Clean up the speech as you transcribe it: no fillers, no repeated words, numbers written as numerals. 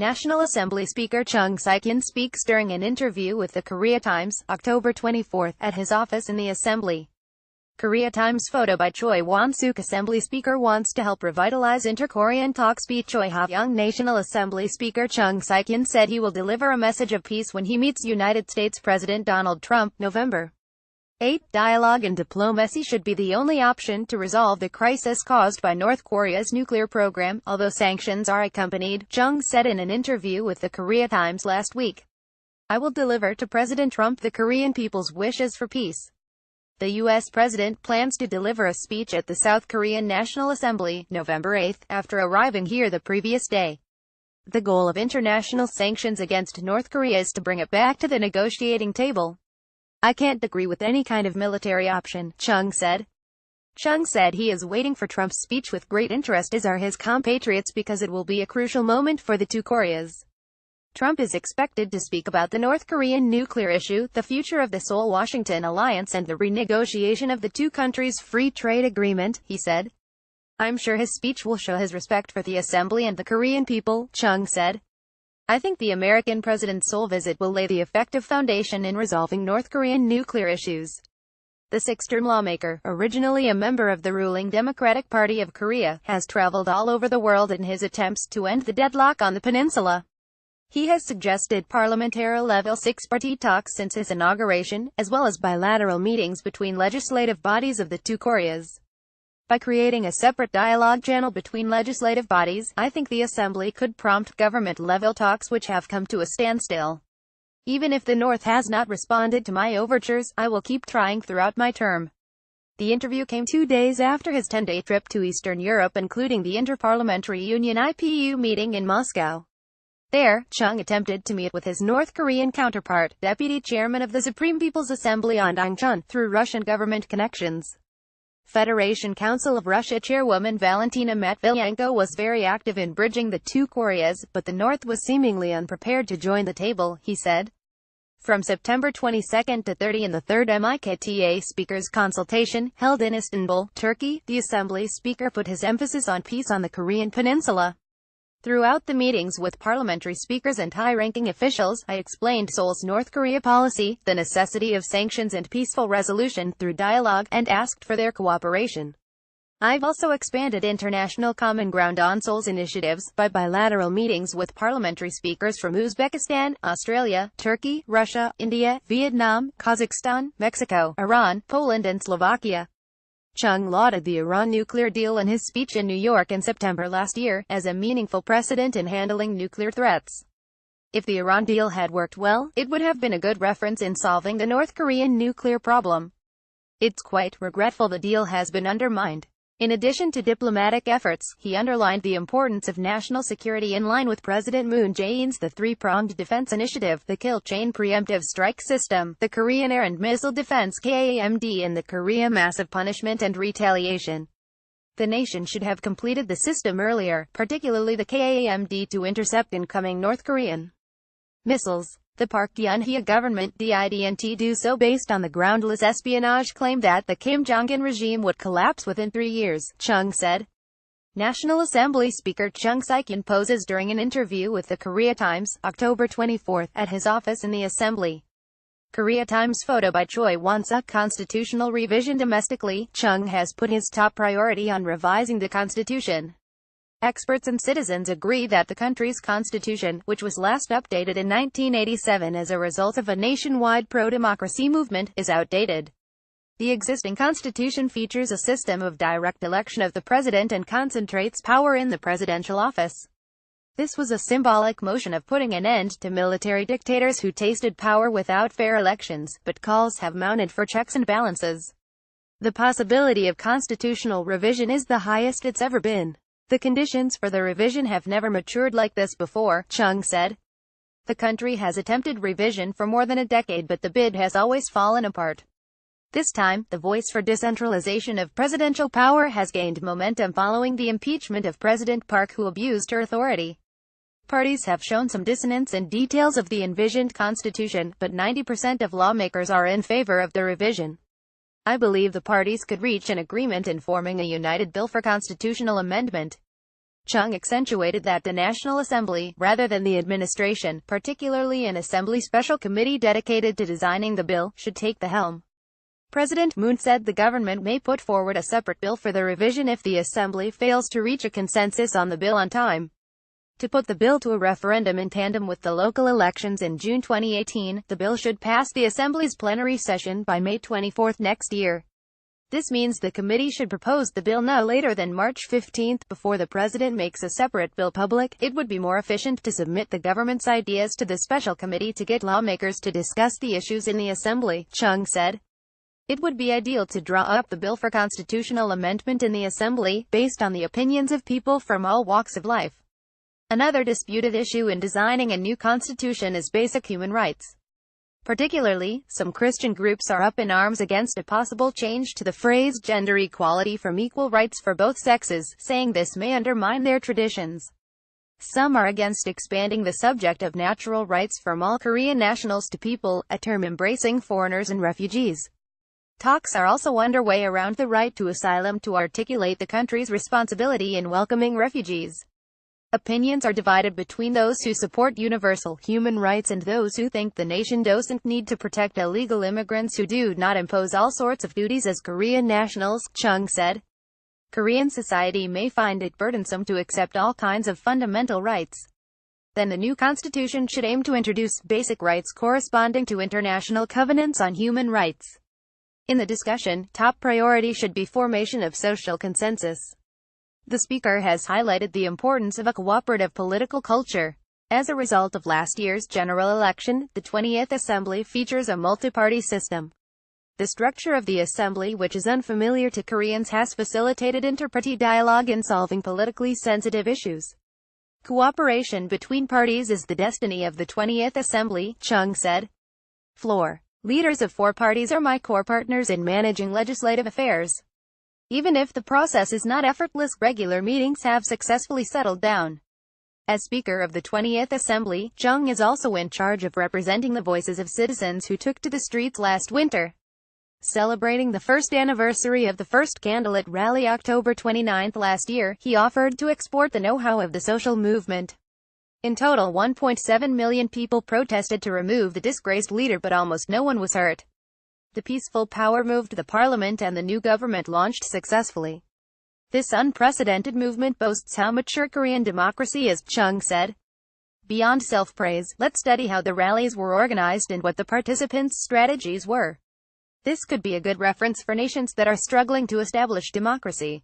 National Assembly Speaker Chung Syekyun speaks during an interview with the Korea Times, October 24, at his office in the Assembly. Korea Times photo by Choi Won-suk. Assembly Speaker wants to help revitalize inter-Korean talks. Choi Ha-young. National Assembly Speaker Chung Syekyun said he will deliver a message of peace when he meets United States President Donald Trump, November 8. Dialogue and diplomacy should be the only option to resolve the crisis caused by North Korea's nuclear program, although sanctions are accompanied, Chung said in an interview with the Korea Times last week. I will deliver to President Trump the Korean people's wishes for peace. The U.S. president plans to deliver a speech at the South Korean National Assembly, November 8, after arriving here the previous day. The goal of international sanctions against North Korea is to bring it back to the negotiating table. I can't agree with any kind of military option, Chung said. Chung said he is waiting for Trump's speech with great interest, as are his compatriots, because it will be a crucial moment for the two Koreas. Trump is expected to speak about the North Korean nuclear issue, the future of the Seoul-Washington alliance, and the renegotiation of the two countries' free trade agreement, he said. I'm sure his speech will show his respect for the Assembly and the Korean people, Chung said. I think the American president's Seoul visit will lay the effective foundation in resolving North Korean nuclear issues. The six-term lawmaker, originally a member of the ruling Democratic Party of Korea, has traveled all over the world in his attempts to end the deadlock on the peninsula. He has suggested parliamentary-level six-party talks since his inauguration, as well as bilateral meetings between legislative bodies of the two Koreas. By creating a separate dialogue channel between legislative bodies, I think the Assembly could prompt government-level talks which have come to a standstill. Even if the North has not responded to my overtures, I will keep trying throughout my term. The interview came 2 days after his 10-day trip to Eastern Europe, including the Inter-Parliamentary Union (IPU) meeting in Moscow. There, Chung attempted to meet with his North Korean counterpart, Deputy Chairman of the Supreme People's Assembly Ahn Dang-chun, through Russian government connections. Federation Council of Russia Chairwoman Valentina Matviyenko was very active in bridging the two Koreas, but the North was seemingly unprepared to join the table, he said. From September 22 to 30 in the third MIKTA Speakers Consultation, held in Istanbul, Turkey, the Assembly Speaker put his emphasis on peace on the Korean peninsula. Throughout the meetings with parliamentary speakers and high-ranking officials, I explained Seoul's North Korea policy, the necessity of sanctions and peaceful resolution through dialogue, and asked for their cooperation. I've also expanded international common ground on Seoul's initiatives, by bilateral meetings with parliamentary speakers from Uzbekistan, Australia, Turkey, Russia, India, Vietnam, Kazakhstan, Mexico, Iran, Poland and Slovakia. Chung lauded the Iran nuclear deal in his speech in New York in September last year, as a meaningful precedent in handling nuclear threats. If the Iran deal had worked well, it would have been a good reference in solving the North Korean nuclear problem. It's quite regretful the deal has been undermined. In addition to diplomatic efforts, he underlined the importance of national security in line with President Moon Jae-in's the three-pronged defense initiative, the Kill Chain Preemptive Strike System, the Korean Air and Missile Defense (KAMD), and the Korea Massive Punishment and Retaliation. The nation should have completed the system earlier, particularly the KAMD, to intercept incoming North Korean missiles. The Park Geun-hye government didn't do so based on the groundless espionage claim that the Kim Jong-un regime would collapse within 3 years, Chung said. National Assembly Speaker Chung Syekyun poses during an interview with the Korea Times, October 24, at his office in the Assembly. Korea Times photo by Choi Won-suk. Constitutional revision. Domestically, Chung has put his top priority on revising the Constitution. Experts and citizens agree that the country's constitution, which was last updated in 1987 as a result of a nationwide pro-democracy movement, is outdated. The existing constitution features a system of direct election of the president and concentrates power in the presidential office. This was a symbolic motion of putting an end to military dictators who tasted power without fair elections, but calls have mounted for checks and balances. The possibility of constitutional revision is the highest it's ever been. The conditions for the revision have never matured like this before, Chung said. The country has attempted revision for more than a decade, but the bid has always fallen apart. This time, the voice for decentralization of presidential power has gained momentum following the impeachment of President Park, who abused her authority. Parties have shown some dissonance in details of the envisioned constitution, but 90% of lawmakers are in favor of the revision. I believe the parties could reach an agreement in forming a united bill for constitutional amendment. Chung accentuated that the National Assembly, rather than the administration, particularly an Assembly Special Committee dedicated to designing the bill, should take the helm. President Moon said the government may put forward a separate bill for the revision if the Assembly fails to reach a consensus on the bill on time. To put the bill to a referendum in tandem with the local elections in June 2018, the bill should pass the Assembly's plenary session by May 24 next year. This means the committee should propose the bill no later than March 15 before the president makes a separate bill public. It would be more efficient to submit the government's ideas to the special committee to get lawmakers to discuss the issues in the Assembly, Chung said. It would be ideal to draw up the bill for constitutional amendment in the Assembly, based on the opinions of people from all walks of life. Another disputed issue in designing a new constitution is basic human rights. Particularly, some Christian groups are up in arms against a possible change to the phrase gender equality from equal rights for both sexes, saying this may undermine their traditions. Some are against expanding the subject of natural rights from all Korean nationals to people, a term embracing foreigners and refugees. Talks are also underway around the right to asylum to articulate the country's responsibility in welcoming refugees. Opinions are divided between those who support universal human rights and those who think the nation doesn't need to protect illegal immigrants who do not impose all sorts of duties as Korean nationals, Chung said. Korean society may find it burdensome to accept all kinds of fundamental rights. Then the new constitution should aim to introduce basic rights corresponding to international covenants on human rights. In the discussion, top priority should be formation of social consensus. The speaker has highlighted the importance of a cooperative political culture. As a result of last year's general election, the 20th Assembly features a multi-party system. The structure of the Assembly, which is unfamiliar to Koreans, has facilitated inter-party dialogue in solving politically sensitive issues. Cooperation between parties is the destiny of the 20th Assembly, Chung said. Floor leaders of four parties are my core partners in managing legislative affairs. Even if the process is not effortless, regular meetings have successfully settled down. As Speaker of the 20th Assembly, Chung is also in charge of representing the voices of citizens who took to the streets last winter. Celebrating the first anniversary of the first candlelit rally October 29 last year, he offered to export the know-how of the social movement. In total, 1.7 million people protested to remove the disgraced leader, but almost no one was hurt. The peaceful power moved the parliament and the new government launched successfully. This unprecedented movement boasts how mature Korean democracy is, Chung said. Beyond self-praise, let's study how the rallies were organized and what the participants' strategies were. This could be a good reference for nations that are struggling to establish democracy.